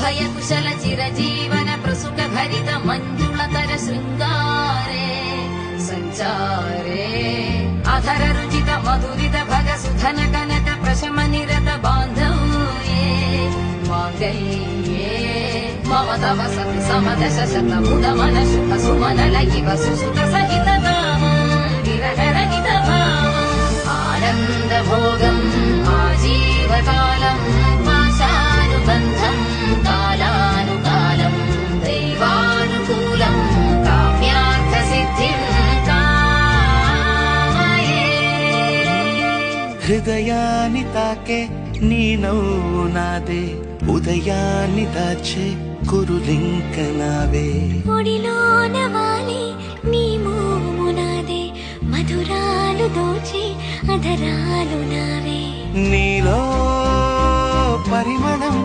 అభయ కుశల చిరజీవన ప్రసుక భరిత మంజుళతర శృంగారే సంచారే అధర రుచిత మధురిత భగ సుధన కనక ప్రశమ నిరత బాంధవ్యే మాంగళ్యే మమ తవ సతి సమదశ శత ముదమన శుభ సుమనల ఇవ సుసుత సహిత విరహరహిత ఆనంద భోగం ఆజీవకాలం పాశానుబంధం కాలానుకాలం దైవానుకూలం కామ్యార్థ సిద్ధిం కామయే. హృదయాన్ని తాకే నీ నవ్వు నాదే ఉదయాన్ని దాచే కురులింక నావే ఒడిలోన వాలి నీ మోము నాదే మధురాలు దోచి అధరాలు నావే నీలో పరిమళం